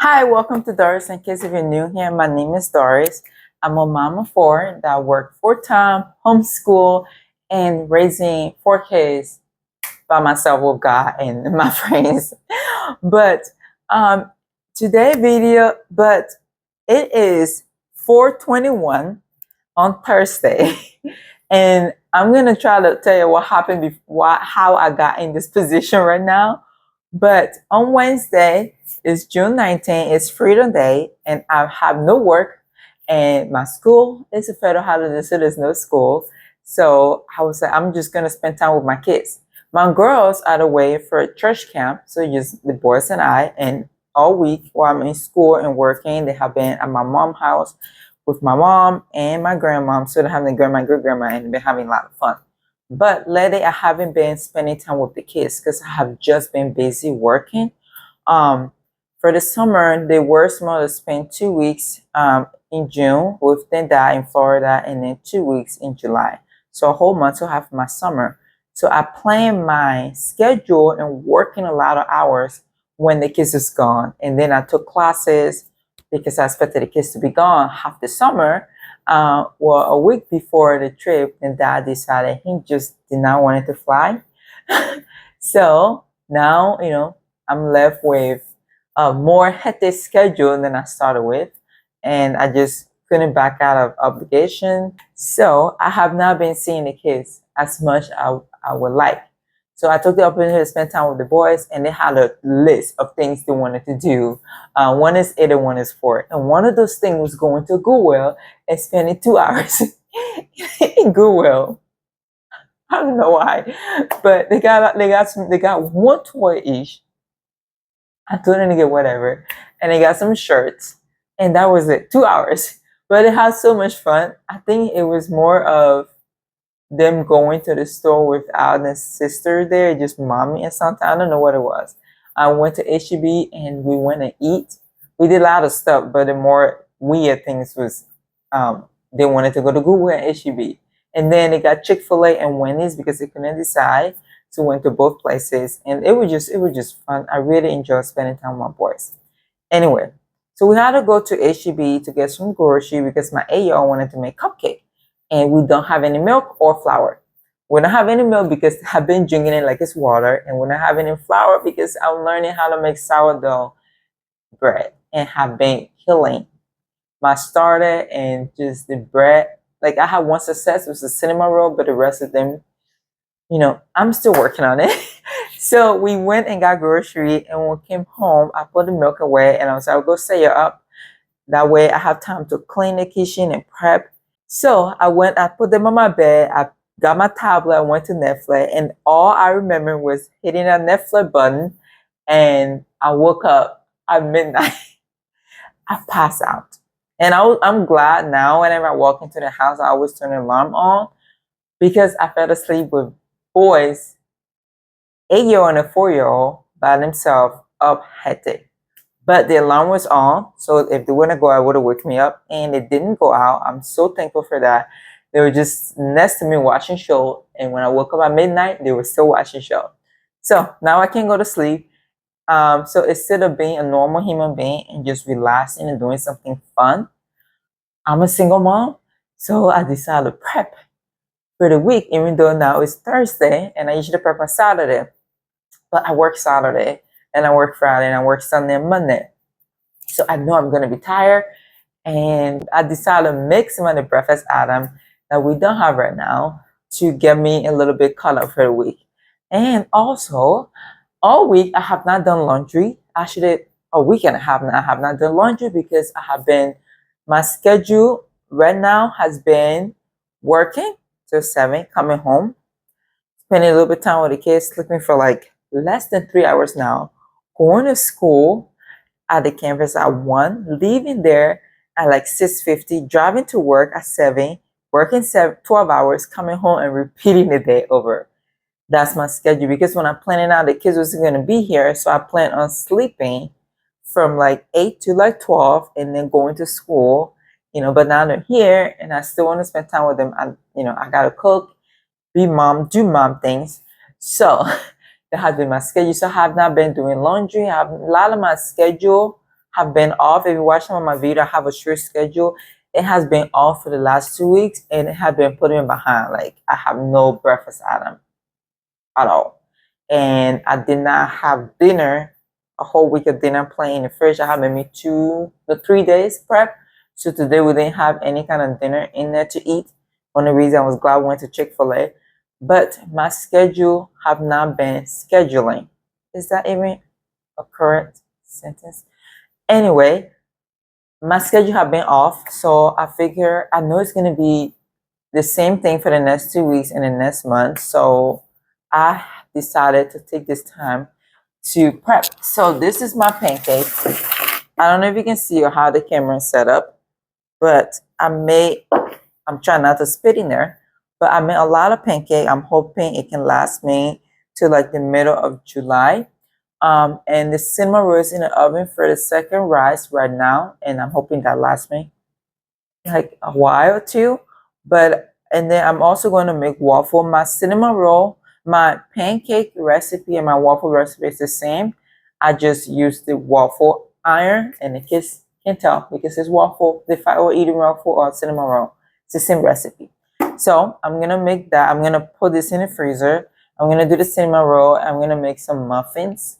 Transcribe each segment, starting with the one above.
Hi, welcome to Doris. In case if you're new here, my name is Doris. I'm a mom of four that work full-time, homeschool, and raising four kids by myself with God and my friends. But um, today video, but it is 4:21 on Thursday, and I'm gonna try to tell you what happened before, how I got in this position right now. But on Wednesday is June 19th, it's Freedom Day, and I have no work, and my school is a federal holiday, so there's no school. So I was like, I'm just gonna spend time with my kids. My girls are away for a church camp, so just the boys and I, and all week while I'm in school and working, they have been at my mom's house with my mom and my grandmom. So they're having my great grandma and been having a lot of fun. But lately, I haven't been spending time with the kids because I have just been busy working. Um, for the summer, they were supposed to spend 2 weeks in June with their dad in Florida, and then 2 weeks in July. So a whole month to have my summer. So I plan my schedule and working a lot of hours when the kids is gone, and then I took classes because I expected the kids to be gone half the summer. Well, a week before the trip, and dad decided he just did not want to fly. So now, I'm left with a more hectic schedule than I started with, and I just couldn't back out of obligation. So I have not been seeing the kids as much as I would like. So I took the opportunity to spend time with the boys, and they had a list of things they wanted to do. One is 8 and one is 4. And one of those things was going to Goodwill and spending 2 hours in Goodwill. I don't know why, but they got one toy each. I told them to get whatever, and they got some shirts, and that was it. 2 hours, but it had so much fun. I think it was more of them going to the store without their sister there, just mommy and something. I don't know what it was. I went to HEB and we went to eat. We did a lot of stuff, but the more weird things was they wanted to go to Google and HEB. And then they got Chick-fil-A and Wendy's because they couldn't decide. So went to both places, and it was just fun. I really enjoyed spending time with my boys. Anyway, so we had to go to HEB to get some grocery because my 8-year-old wanted to make cupcake, and we don't have any milk or flour. We don't have any milk because I've been drinking it like it's water, and we don't have any flour because I'm learning how to make sourdough bread and have been killing my starter and just the bread. Like I had one success, it was the cinnamon roll, but the rest of them, I'm still working on it. So we went and got grocery, and when we came home, I put the milk away, and I was like, I'll go set you up. That way I have time to clean the kitchen and prep. So I put them on my bed, I got my tablet, I went to Netflix, and all I remember was hitting that Netflix button, and I woke up at midnight. I passed out. And I'm glad now whenever I walk into the house, I always turn the alarm on because I fell asleep with boys, 8-year-old and a 4-year-old by themselves up hectic. But the alarm was on, so if they wouldn't go out, it would have woke me up, and it didn't go out. I'm so thankful for that. They were just next to me watching show, and when I woke up at midnight, they were still watching show. So now I can go to sleep. So instead of being a normal human being and just relaxing and doing something fun, I'm a single mom, so I decided to prep for the week, even though now it's Thursday, and I usually prep on Saturday. But I work Saturday, and I work Friday, and I work Sunday and Monday. So I know I'm gonna be tired, and I decided to make some of the breakfast item that we don't have right now to get me a little bit caught up for the week. And also, all week I have not done laundry. Actually, a week and a half now I have not done laundry because my schedule right now has been working till 7, coming home, spending a little bit of time with the kids, sleeping for like less than 3 hours now, going to school at the campus at 1, leaving there at like 6:50, driving to work at 7, working 12 hours, coming home and repeating the day over. That's my schedule because when I'm planning out, the kids wasn't going to be here, so I plan on sleeping from like 8 to like 12 and then going to school, but now they're here and I still want to spend time with them. I got to cook, be mom, do mom things. So that has been my schedule. So I have not been doing laundry. I have a lot of my schedule have been off. If you watch some of my video, I have a short schedule. It has been off for the last 2 weeks, and it has been putting me behind. Like, I have no breakfast item at all. And I did not have dinner, a whole week of dinner playing in the fridge. I have maybe 3 days prep. So today we didn't have any kind of dinner in there to eat. One of the reasons I was glad we went to Chick-fil-A. But my schedule have not been scheduling. Is that even a correct sentence? Anyway, my schedule have been off. So I figure I know it's going to be the same thing for the next 2 weeks and the next month. So I decided to take this time to prep. So this is my pancake. I don't know if you can see or how the camera is set up, but I'm trying not to spit in there, but I made a lot of pancake. I'm hoping it can last me to like the middle of July. And the cinnamon roll is in the oven for the second rise right now, and I'm hoping that lasts me like a while or two. And then I'm also going to make waffle. My cinnamon roll, my pancake recipe and my waffle recipe is the same. I just use the waffle iron, and the kids can tell because it's waffle. If I were eating waffle or cinnamon roll, it's the same recipe. So I'm gonna make that. I'm gonna put this in the freezer. I'm gonna do the cinnamon roll. I'm gonna make some muffins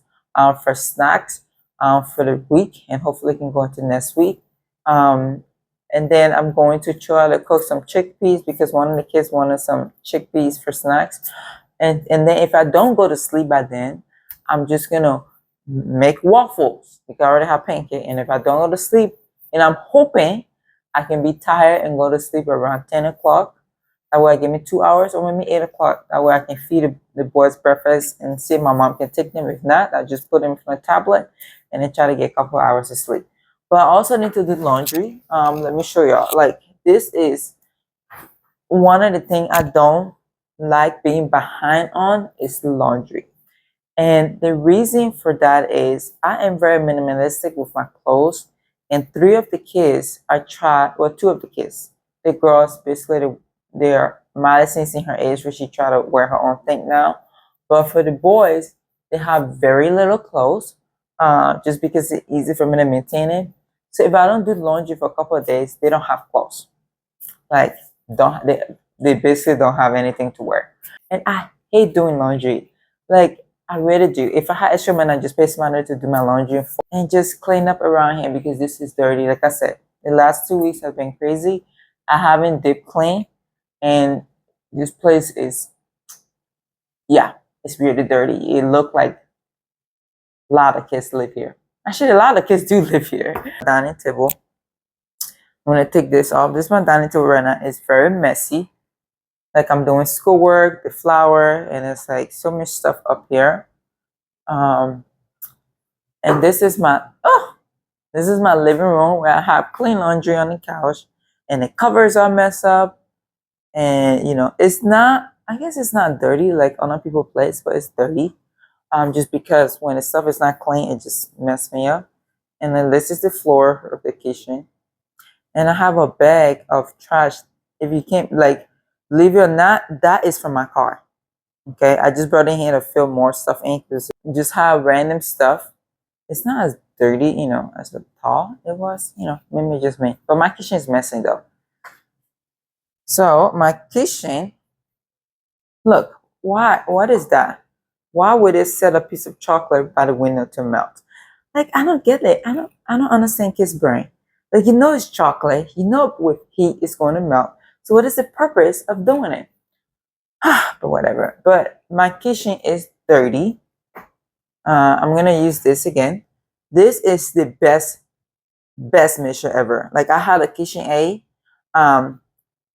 for snacks for the week, and hopefully can go into next week. And then I'm going to try to cook some chickpeas because one of the kids wanted some chickpeas for snacks. And then if I don't go to sleep by then, I'm just going to make waffles because I already have pancake. And if I don't go to sleep, and I'm hoping I can be tired and go to sleep around 10 o'clock. That way I give me 2 hours, or maybe 8 o'clock. That way I can feed the boys breakfast and see if my mom can take them. If not, I just put them on a tablet and then try to get a couple hours of sleep. But I also need to do laundry. Let me show y'all. Like, this is one of the things I don't like being behind on is laundry. And the reason for that is I am very minimalistic with my clothes. And 3 of the kids, well, 2 of the kids, the girls, basically, they're Madison's in her age where she try to wear her own thing now. But for the boys, they have very little clothes, just because it's easy for me to maintain it. So if I don't do laundry for a couple of days, they don't have clothes. Like, they basically don't have anything to wear. And I hate doing laundry. Like, I really do. If I had extra money, I'd just pay somebody to do my laundry and just clean up around here because this is dirty. Like I said, the last 2 weeks have been crazy. I haven't deep cleaned, and this place is, yeah, it's really dirty. It looked like a lot of kids live here. Actually, a lot of kids do live here. Dining table. I'm going to take this off. This is my dining table right now. It's very messy. Like, I'm doing schoolwork, the flour, and it's like so much stuff up here. And this is my living room where I have clean laundry on the couch, and the covers are messed up. And it's not, I guess it's not dirty like other people's place, but it's dirty. Just because when the stuff is not clean, it just messes me up. And then this is the floor of the kitchen. And I have a bag of trash. If you can't, like, believe it or not, that is from my car. Okay, I just brought in here to fill more stuff in because just have random stuff. It's not as dirty, as the tall it was. Maybe just me. But my kitchen is messy though. So my kitchen, look, why? What is that? Why would it set a piece of chocolate by the window to melt? Like, I don't get it. I don't understand kids' brain. Like, it's chocolate. With heat it's going to melt. So what is the purpose of doing it? But whatever. But my kitchen is dirty. I'm gonna use this again. This is the best measure ever. Like, I had a KitchenAid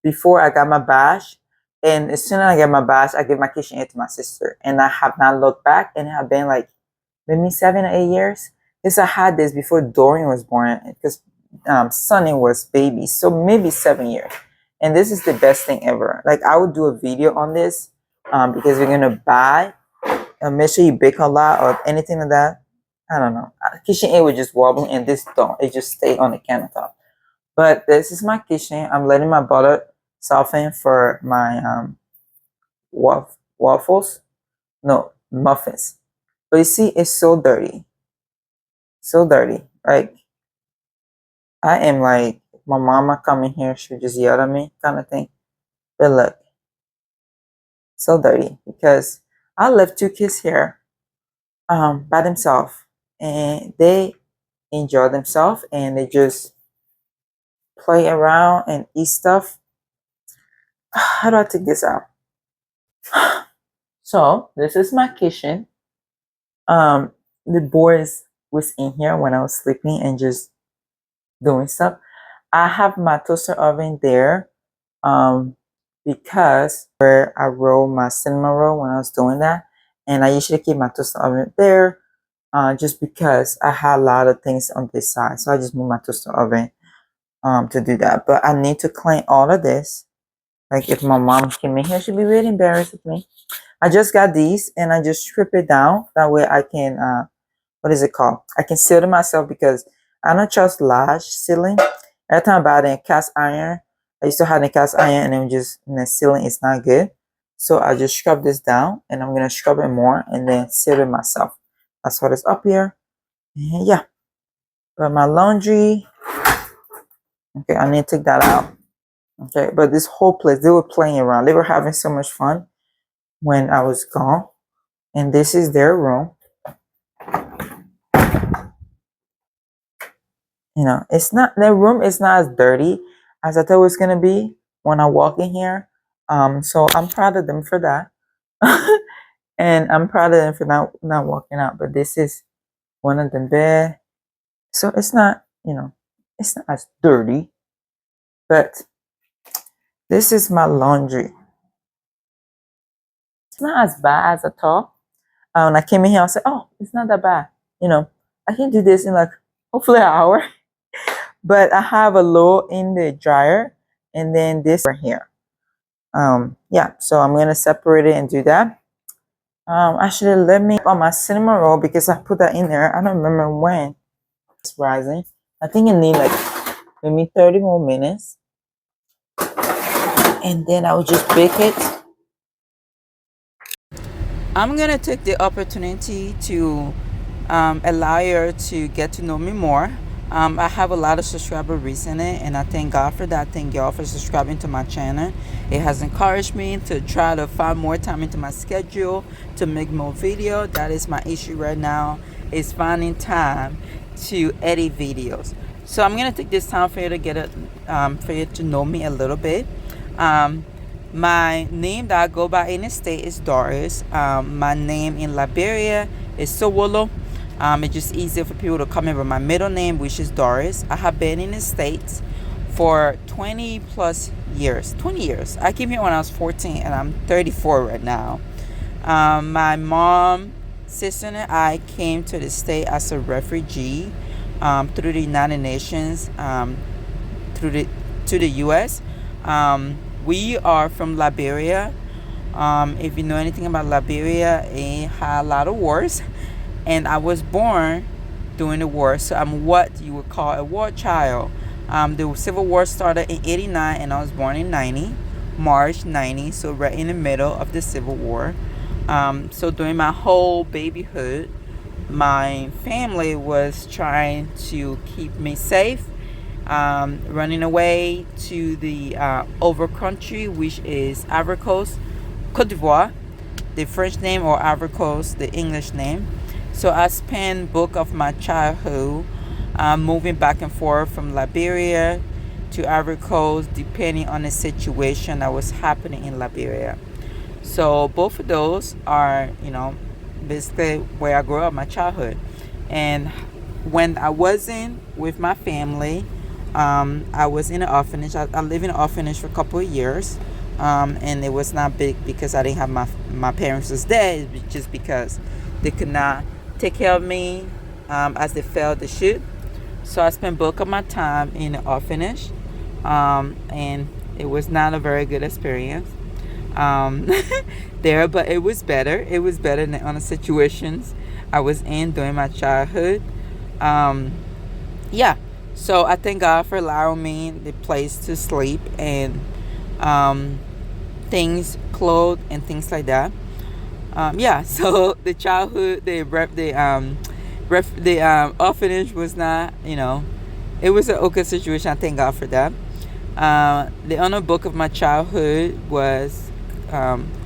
before I got my badge, and as soon as I get my badge, I give my KitchenAid to my sister, and I have not looked back. And it have been like maybe 7 or 8 years. Because I had this before Dorian was born, because Sonny was baby, so maybe 7 years. And this is the best thing ever. Like, I would do a video on this because we're gonna buy. Make sure you bake a lot or anything like that. I don't know. KitchenAid would just wobble, and this don't. It just stay on the countertop. But this is my kitchen. I'm letting my butter soften for my waffles. No, muffins. But you see, it's so dirty. So dirty. Like, I am like, my mama coming here, she'll just yell at me kind of thing. But look, so dirty because I left two kids here by themselves, and they enjoy themselves and they just play around and eat stuff. How do I take this out? So this is my kitchen. Um, the boys was in here when I was sleeping and just doing stuff. I have my toaster oven there, because where I roll my cinnamon roll when I was doing that, and I usually keep my toaster oven there, just because I had a lot of things on this side, so I just moved my toaster oven to do that. But I need to clean all of this. Like if my mom came in here, she'd be really embarrassed with me. I just got these and I just strip it down. That way I can, what is it called? I can seal it myself because I don't trust large sealing. Every time I buy it in cast iron, I used to have it in cast iron and then just, the sealing is not good. So I just scrub this down and I'm going to scrub it more and then seal it myself. That's what is up here. And yeah. But my laundry, okay, I need to take that out. Okay, but this whole place, they were playing around. They were having so much fun when I was gone. And this is their room. You know, it's not, their room is not as dirty as I thought it was gonna be when I walk in here. So I'm proud of them for that. And I'm proud of them for not walking out. But this is one of them bed. So it's not, it's not as dirty. But this is my laundry. It's not as bad as I thought. When I came in here, I said, "Oh, it's not that bad." I can do this in like hopefully an hour. But I have a load in the dryer, and then this right here. Yeah. So I'm gonna separate it and do that. Actually, let me on my cinnamon roll because I put that in there. I don't remember when it's rising. I think it need like maybe 30 more minutes, and then I will just bake it. I'm gonna take the opportunity to allow you to get to know me more. I have a lot of subscribers recently, and I thank God for that. Thank y'all for subscribing to my channel. It has encouraged me to try to find more time into my schedule to make more video. That is my issue right now, is finding time to edit videos. So I'm gonna take this time for you to for you to know me a little bit. My name that I go by in the state is Doris. My name in Liberia is Sowolo. It's just easier for people to come in with my middle name, which is Doris. I have been in the States for 20 plus years. 20 years. I came here when I was 14 and I'm 34 right now. My mom, sister, and I came to the state as a refugee through the United Nations, to the U.S. We are from Liberia. If you know anything about Liberia, it had a lot of wars. And I was born during the war, so I'm what you would call a war child. The Civil War started in 89 and I was born in 90, March 90, so right in the middle of the Civil War. So during my whole babyhood, my family was trying to keep me safe, running away to the over country, which is Ivory Coast, Cote d'Ivoire, the French name, or Ivory Coast, the English name. So I spent bulk of my childhood moving back and forth from Liberia to Ivory Coast, depending on the situation that was happening in Liberia. So both of those are, basically where I grew up, my childhood. And when I wasn't with my family, I was in an orphanage. I lived in an orphanage for a couple of years. And it was not big because I didn't have my parents was dead. It was just because they could not take care of me as they felt they should. So I spent bulk of my time in an orphanage, and it was not a very good experience there, but it was better. It was better than on the situations I was in during my childhood. Yeah, so I thank God for allowing me the place to sleep and things, clothes, and things like that. Yeah, so the childhood, the orphanage was not, it was an okay situation. I thank God for that. The honor book of my childhood was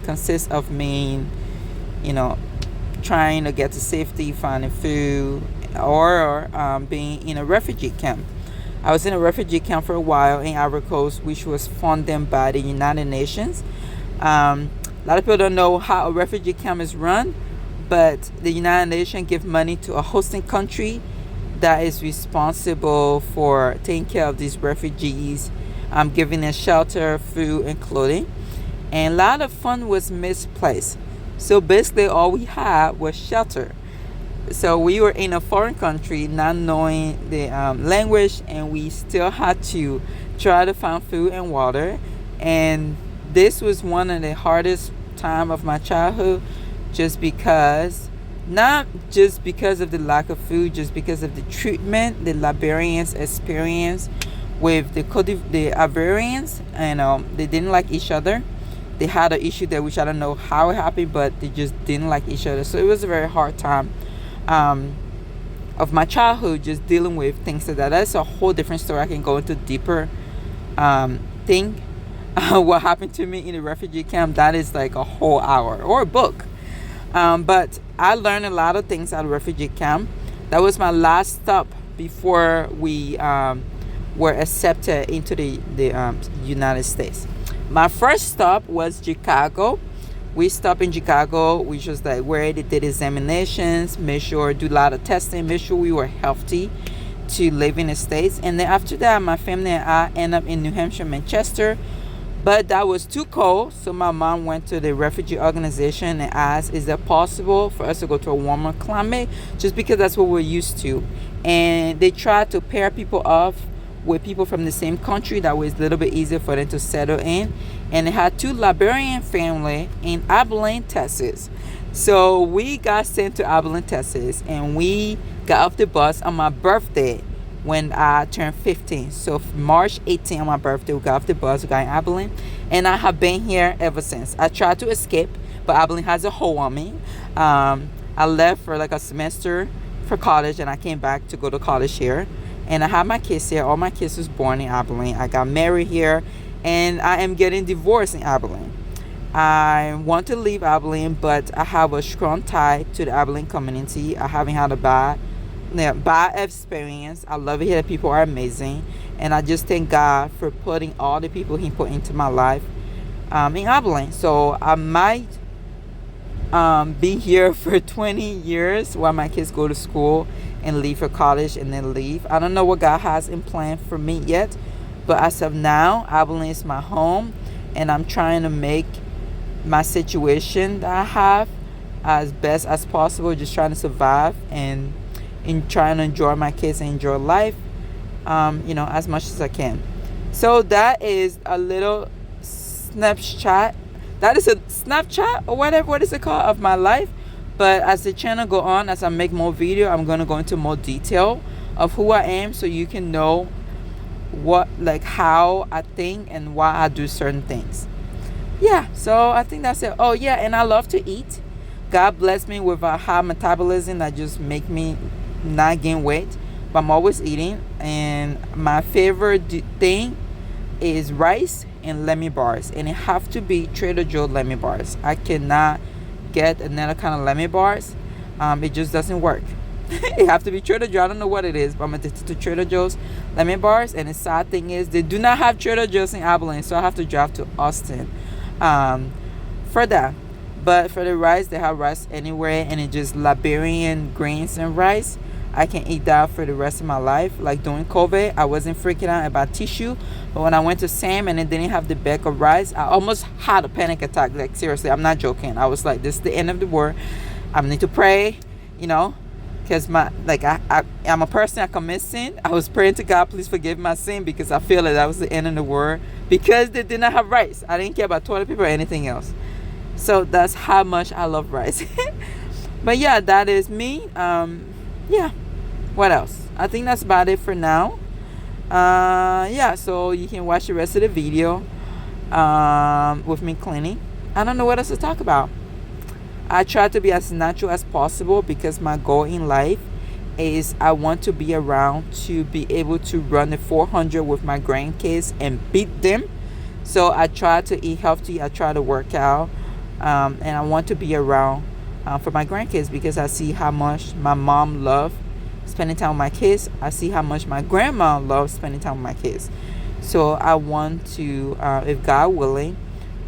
consists of me, you know, trying to get to safety, finding food, or being in a refugee camp. I was in a refugee camp for a while in Ivory Coast, which was funded by the United Nations. A lot of people don't know how a refugee camp is run, but the United Nations give money to a hosting country that is responsible for taking care of these refugees, giving them shelter, food, and clothing. And a lot of fund was misplaced. So basically, all we had was shelter. So we were in a foreign country, not knowing the language, and we still had to try to find food and water. And this was one of the hardest time of my childhood, just because, not just because of the lack of food, just because of the treatment the Liberians experienced with the Ivorians, and they didn't like each other. They had an issue there, which I don't know how it happened, but they just didn't like each other. So it was a very hard time of my childhood, just dealing with things like that. That's a whole different story. I can go into deeper thing. What happened to me in the refugee camp, that is like a whole hour or a book. But I learned a lot of things at a refugee camp. That was my last stop before we were accepted into the United States. My first stop was Chicago. We stopped in Chicago, which was like where they did examinations, make sure, do a lot of testing, make sure we were healthy to live in the States. And then after that, my family and I ended up in New Hampshire, Manchester. But that was too cold, so my mom went to the refugee organization and asked, is it possible for us to go to a warmer climate? Just because that's what we're used to. And they tried to pair people off with people from the same country that was a little bit easier for them to settle in. And they had two Liberian family in Abilene, Texas. So we got sent to Abilene, Texas, and we got off the bus on my birthday when I turned 15. So March 18 on my birthday, we got off the bus, we got in Abilene, and I have been here ever since. I tried to escape, but Abilene has a hold on me. I left for like a semester for college, and I came back to go to college here. And I have my kids here. All my kids was born in Abilene. I got married here, and I am getting divorced in Abilene. I want to leave Abilene, but I have a strong tie to the Abilene community. I haven't had a bad experience. I love it here. The people are amazing, and I just thank God for putting all the people He put into my life in Abilene. So I might be here for 20 years while my kids go to school and leave for college and then leave. I don't know what God has in plan for me yet, but as of now, Abilene is my home, and I'm trying to make my situation that I have as best as possible, just trying to survive and trying to enjoy my kids and enjoy life, as much as I can. So that is a little snapshot. That is a Snapchat or whatever, what is it called, of my life. But as the channel go on, as I make more video, I'm going to go into more detail of who I am, so you can know how I think and why I do certain things. Yeah, so I think that's it. Oh yeah, and I love to eat. God bless me with a high metabolism that just make me not gain weight, but I'm always eating. And my favorite thing is rice and lemon bars, and it have to be Trader Joe's lemon bars. I cannot get another kind of lemon bars. It just doesn't work. It have to be Trader Joe. I don't know what it is, but I'm addicted to Trader Joe's lemon bars. And the sad thing is, they do not have Trader Joe's in Abilene, so I have to drive to Austin for that. But for the rice, they have rice anywhere, and it's just Liberian grains and rice. I can eat that for the rest of my life. Like during COVID, I wasn't freaking out about tissue, but when I went to Sam and it didn't have the bag of rice, I almost had a panic attack. Like seriously, I'm not joking. I was like, this is the end of the world. I need to pray, because I'm a person that commits sin. I was praying to God, please forgive my sin, because I feel like that was the end of the world, because they did not have rice. I didn't care about toilet paper or anything else. So that's how much I love rice. But yeah, that is me. Yeah, what else? I think that's about it for now. Yeah, so you can watch the rest of the video with me cleaning. I don't know what else to talk about. I try to be as natural as possible, because my goal in life is I want to be around to be able to run the 400 with my grandkids and beat them. So I try to eat healthy, I try to work out, and I want to be around for my grandkids, because I see how much my mom loved spending time with my kids. I see how much my grandma loves spending time with my kids. So I want to, if God willing,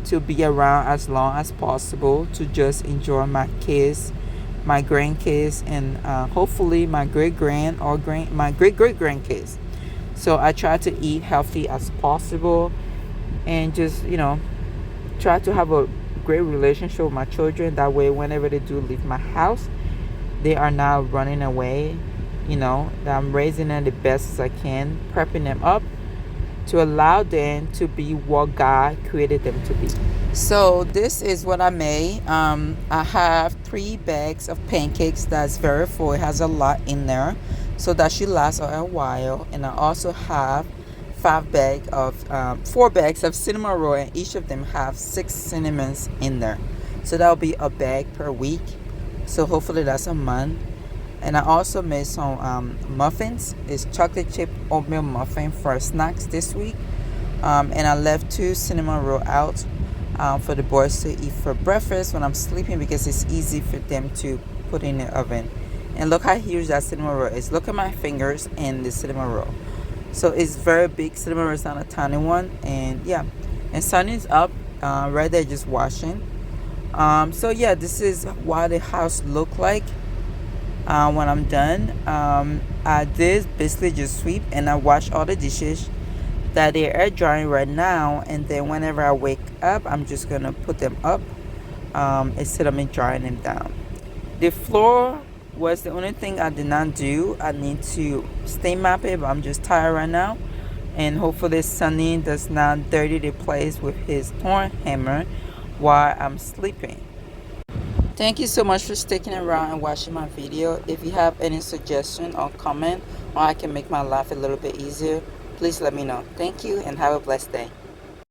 to be around as long as possible to just enjoy my kids, my grandkids, and hopefully my my great great grandkids. So I try to eat healthy as possible, and just try to have a great relationship with my children. That way, whenever they do leave my house, they are not running away. That I'm raising them the best as I can, prepping them up to allow them to be what God created them to be. So this is what I made. I have 3 bags of pancakes that's very full. It has a lot in there, so that should last a while. And I also have 4 bags of cinnamon roll, and each of them have 6 cinnamons in there. So that'll be a bag per week. So hopefully that's a month. And I also made some muffins. It's chocolate chip oatmeal muffin for snacks this week. And I left 2 cinnamon roll out for the boys to eat for breakfast when I'm sleeping, because it's easy for them to put in the oven. And look how huge that cinnamon roll is. Look at my fingers and the cinnamon roll. So it's very big. Cinnamon roll is not a tiny one. And yeah, and Sunny's up right there just washing. So yeah, this is what the house look like when I'm done. I did basically just sweep, and I wash all the dishes that they're air drying right now, and then whenever I wake up, I'm just gonna put them up instead of me drying them down. The floor was the only thing I did not do. I need to stain map it, but I'm just tired right now, and hopefully Sunny does not dirty the place with his torn hammer while I'm sleeping. Thank you so much for sticking around and watching my video. If you have any suggestion or comment, or I can make my life a little bit easier, please let me know. Thank you, and have a blessed day.